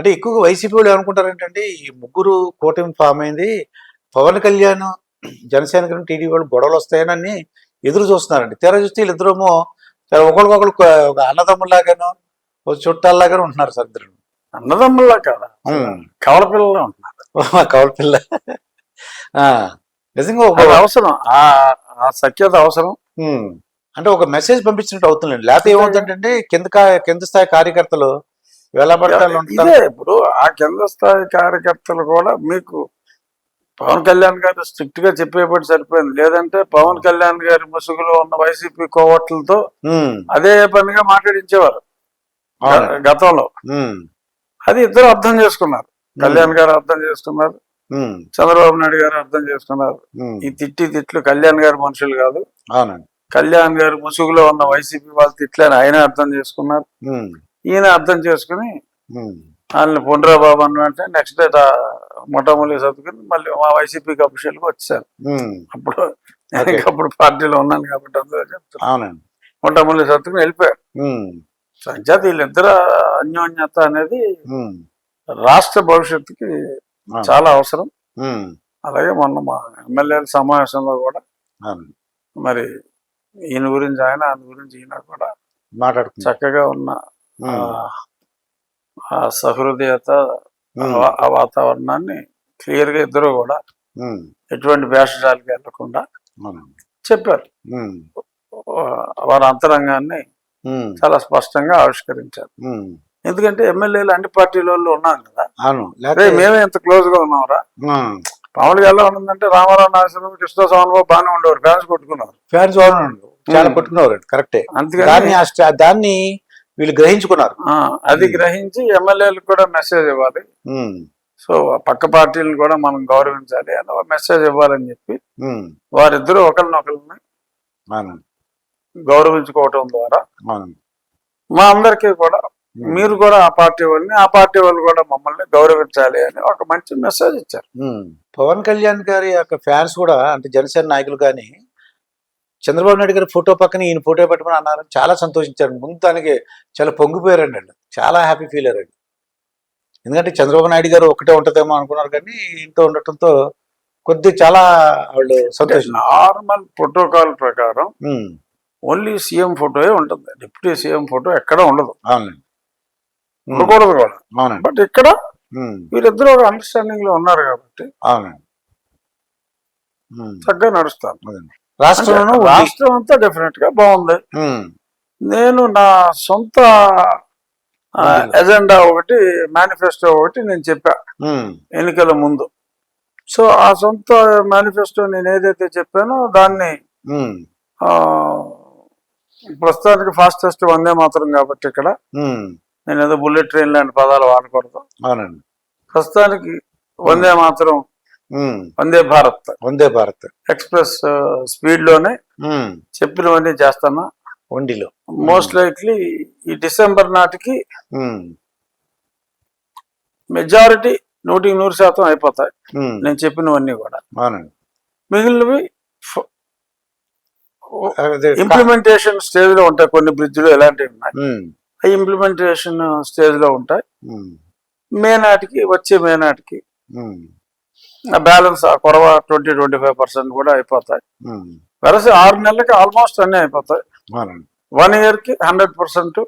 అంటే ఎక్కువగా వైసీపీ వాళ్ళు ఏమనుకుంటారు ఏంటంటే ఈ ముగ్గురు కూటమి ఫామ్ అయింది, పవన్ కళ్యాణ్ జనసేన టీడీపీ వాళ్ళు గొడవలు వస్తాయని ఎదురు చూస్తున్నారండి. తీరా చూస్తే వీళ్ళిద్దరేమో ఒకరికొకరు ఒక అన్నదమ్ముల్లాగాను ఒక చుట్టాల్లాగానే ఉంటున్నారు సార్ ఇద్దరు. అన్నదమ్ముల్లా కాదా, కవల పిల్లలా ఉంటున్నారు. కవల పిల్ల. నిజంగా ఒక అవసరం, ఆ సఖ్యత అవసరం. అంటే ఒక మెసేజ్ పంపించినట్టు అవుతుందండి. లేకపోతే ఏమవుతుందంటే కింద స్థాయి కార్యకర్తలు వేలపడతాలు ఇదే ఇప్పుడు ఆ కింద స్థాయి కార్యకర్తలు కూడా మీకు పవన్ కళ్యాణ్ గారు స్ట్రిక్ట్ గా చెప్పేపటి సరిపోయింది. లేదంటే పవన్ కళ్యాణ్ గారి ముసుగులో ఉన్న వైసీపీ కోవట్లతో అదే పనిగా మాట్లాడించేవారు గతంలో. అది ఇద్దరు అర్థం చేసుకున్నారు. కళ్యాణ్ గారు అర్థం చేసుకున్నారు, చంద్రబాబు నాయుడు గారు అర్థం చేసుకున్నారు. ఈ తిట్లు కళ్యాణ్ గారి మనుషులు కాదు, కళ్యాణ్ గారు ముసుగులో ఉన్న వైసీపీ వాళ్ళు తిట్లని ఆయన అర్థం చేసుకున్నారు. ఈయన అర్థం చేసుకుని వాళ్ళని పొండ్రా బాబు అంటే నెక్స్ట్ డే మొట్టమొదటి సర్దుకుని మళ్ళీ మా వైసీపీకి అఫీషియల్గా వచ్చారు. అప్పుడు పార్టీలో ఉన్నాను కాబట్టి అందరూ చెప్తాను, మొట్టమొదటి సర్దుకుని వెళ్ళిపోయారు. సంచేత వీళ్ళిద్దరు అన్యోన్యత అనేది రాష్ట్ర భవిష్యత్తుకి చాలా అవసరం. అలాగే మొన్న మా ఎమ్మెల్యేల సమావేశంలో కూడా మరి ఈయన గురించి ఆయన గురించి ఈయన కూడా చక్కగా ఉన్న ఆ సహృదయత, ఆ వాతావరణాన్ని క్లియర్ గా ఇద్దరు కూడా ఎటువంటి భేషజాలకి వెళ్లకుండా చెప్పారు. వారి అంతరంగాన్ని చాలా స్పష్టంగా ఆవిష్కరించారు. ఎందుకంటే ఎమ్మెల్యేలు అన్ని పార్టీల వాళ్ళు ఉన్నాం కదా, మేమే ఎంత క్లోజ్ గా ఉన్నాంరా. మామూలుగా ఎలా ఉంటుందంటే రామారావు నాగేశ్వరరావు కృష్ణ సోమబాబు బాగానే ఉండేవారు, ఫ్యాన్స్ కొట్టుకున్నారు, చాలా కొట్టుకున్నారు. కరెక్టే. దాన్ని వీళ్ళు గ్రహించుకున్నారు. అది గ్రహించి ఎమ్మెల్యేలకు కూడా మెసేజ్ ఇవ్వాలి. సో పక్క పార్టీలను కూడా మనం గౌరవించాలి అని మెసేజ్ ఇవ్వాలని చెప్పి వారిద్దరూ ఒకరినొకరిని గౌరవించుకోవటం ద్వారా మా అందరికీ కూడా మీరు కూడా ఆ పార్టీ వాళ్ళు కూడా మమ్మల్ని గౌరవించాలి అని ఒక మంచి మెసేజ్ ఇచ్చారు. పవన్ కళ్యాణ్ గారి యొక్క ఫ్యాన్స్ కూడా అంటే జనసేన నాయకులు కానీ చంద్రబాబు నాయుడు గారి ఫోటో పక్కన ఈయన ఫోటో పెట్టమని అన్నారు. చాలా సంతోషించారు. ముందు దానికి చాలా పొంగిపోయారండి వాళ్ళు, చాలా హ్యాపీ ఫీల్ అయ్యారండి. ఎందుకంటే చంద్రబాబు నాయుడు గారు ఒకటే ఉంటుందేమో అనుకున్నారు, కానీ ఇంట్లో ఉండటంతో కొద్దిగా చాలా వాళ్ళు సంతోషం. నార్మల్ ప్రోటోకాల్ ప్రకారం ఓన్లీ సీఎం ఫోటోయే ఉంటుంది, డిప్యూటీ సీఎం ఫోటో ఎక్కడ ఉండదు. ఉండకూడదు కూడా. బట్ ఇక్కడ వీరిద్దరూ ఒక అండర్స్టాండింగ్ లో ఉన్నారు కాబట్టి చక్కగా నడుస్తారు. రాష్ట్రం అంతా డెఫినెట్ గా బాగుంది. నేను నా సొంత ఎజెండా ఒకటి, మేనిఫెస్టో ఒకటి నేను చెప్పా ఎన్నికల ముందు. సో ఆ సొంత మేనిఫెస్టో నేను ఏదైతే చెప్పానో దాన్ని ప్రస్తుతానికి ఫాస్టెస్ట్ వందే మాత్రం కాబట్టి ఇక్కడ నేను ఏదో బుల్లెట్ ట్రైన్ లాంటి పదాలు వాడకూడదు. ప్రస్తుతానికి వందే మాత్రం, వందే భారత్ ఎక్స్ప్రెస్ స్పీడ్ లోనే చెప్పినవన్నీ చేస్తాను. వండిలో మోస్ట్ లైక్లీ ఈ డిసెంబర్ నాటికి మెజారిటీ 100% అయిపోతాయి నేను చెప్పినవన్నీ కూడా. మిగిలినవి ఇంప్లిమెంటేషన్ స్టేజ్ లో ఉంటాయి. కొన్ని బ్రిడ్జ్లు ఎలాంటివి ఉన్నాయి, అవి ఇంప్లిమెంటేషన్ స్టేజ్ లో ఉంటాయి. వచ్చే మే నాటికి బ్యాలెన్స్ కొరవ 20-25% కూడా అయిపోతాయి. వెరసి 6 నెలలకి ఆల్మోస్ట్ అన్ని అయిపోతాయి. 1 year కి 100%.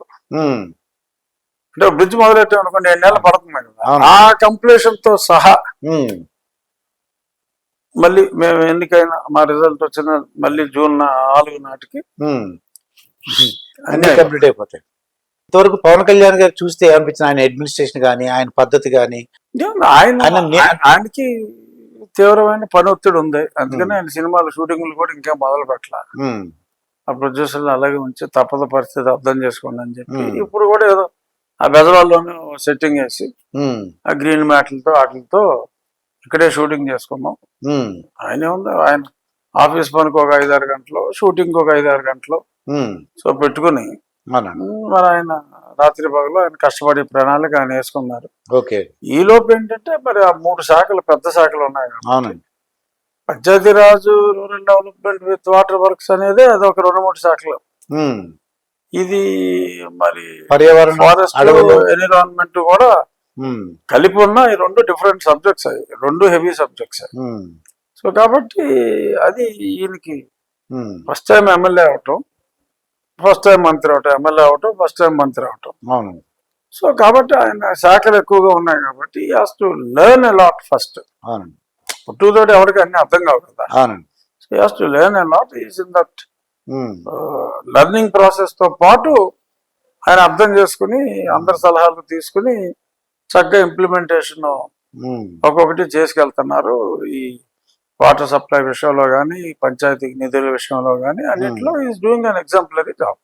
అంటే బ్రిడ్జ్ మొదలెట్టాం అనుకోండి 7 నెలలు పడుతుంది కదా, ఆ కంప్లీషన్ తో సహా మళ్ళీ మేము ఎన్నికైనా మా రిజల్ట్ వచ్చిన మళ్ళీ జూన్ 4 నాటికి అన్ని కంప్లీట్ అయిపోతాయి. ఇంతవరకు పవన్ కళ్యాణ్ గారు చూస్తే ఏమనిపించింది? ఆయన అడ్మినిస్ట్రేషన్ కానీ, ఆయన పద్ధతి కానీ? ఆయనకి తీవ్రమైన పని ఒత్తిడి ఉంది, అందుకని ఆయన సినిమాల షూటింగ్లు కూడా ఇంకా మొదలు పెట్టాల. ఆ ప్రొడ్యూసర్లు అలాగే ఉంచి తప్పద పరిస్థితి అర్థం చేసుకోండి అని చెప్పి ఇప్పుడు కూడా ఏదో ఆ బెజవాళ్ళలోనే సెట్టింగ్ వేసి ఆ గ్రీన్ మ్యాట్లతో వాటితో ఇక్కడే షూటింగ్ చేసుకున్నాం. ఆయనే ఉంది, ఆయన ఆఫీస్ పనికి ఒక 5-6 గంటలు, షూటింగ్ ఒక 5-6 గంటలు సో పెట్టుకుని మరి ఆయన రాత్రి పగలు ఆయన కష్టపడి ప్రణాళిక ఆయన వేసుకున్నారు. ఈ లోపు ఏంటంటే మరి ఆ 3 శాఖలు పెద్ద శాఖలు ఉన్నాయి. Panchayati Raj, rural development with water works అనేది అది ఒక 2-3 శాఖలు. ఇది మరి పర్యావరణ, ఫారెస్ట్, ఎన్విరాన్మెంట్ కూడా ఉమ్, కలిపి ఉన్న ఈ రెండు డిఫరెంట్ సబ్జెక్ట్స్ అవి, రెండు హెవీ సబ్జెక్ట్స్. ఉమ్, సో కాబట్టి అది ఈయనకి ఉమ్, ఫస్ట్ టైం ఎమ్మెల్యే అవటం, ఫస్ట్ టైం మంత్రి అవటం, ఎమ్మెల్యే అవటం, ఫస్ట్ టైం మంత్రి అవటం. అవును సో కాబట్టి ఆయన శాఖలు ఎక్కువగా ఉన్నాయి కాబట్టి ఈ has to learn a lot first. అవునండి పుట్టుతోటి ఎవరికి అన్ని అర్థం కావు కదా. అవునండి సో ఈ has to learn a lot. Is in that um, learning process తో పాటు ఆయన అర్థం చేసుకుని అందరి సలహాలు తీసుకుని చక్కగా ఇంప్లిమెంటేషన్ ఉమ్. ఒక్కొక్కటి చేసుకెళ్తున్నారు. ఈ వాటర్ సప్లై విషయంలో కానీ, పంచాయతీ నిధుల విషయంలో కానీ అన్నింటిలో is doing an exemplary job.